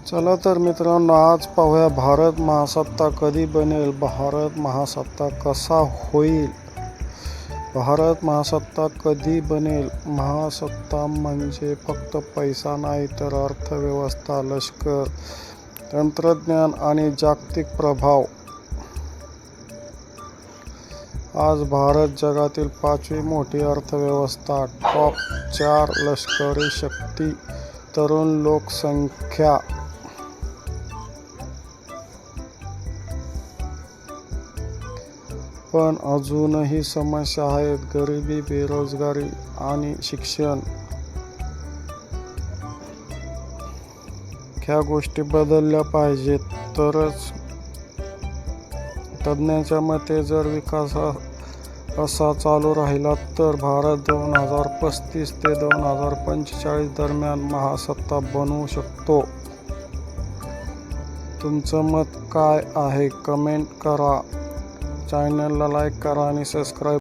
चला तर मित्रांनो, आज पाहूया भारत महासत्ता कधी बनेल, भारत महासत्ता कसा होईल, भारत महासत्ता कधी बनेल. महासत्ता म्हणजे फक्त पैसा नाही तर अर्थव्यवस्था, लष्कर, तंत्रज्ञान आणि जागतिक प्रभाव. आज भारत जगातील 5वी मोठी अर्थव्यवस्था, टॉप 4 लष्करी शक्ती, तरुण लोकसंख्या. पण अजूनही समस्या आहेत, गरिबी, बेरोजगारी आणि शिक्षण. ह्या गोष्टी बदलल्या पाहिजेत तरच. तज्ज्ञांच्या मते जर विकास असा चालू राहिला तर भारत 2035 ते 2045 दरम्यान महासत्ता बनवू शकतो. तुमचं मत काय आहे कमेंट करा. चॅनलला लाईक करा आणि सबस्क्राईब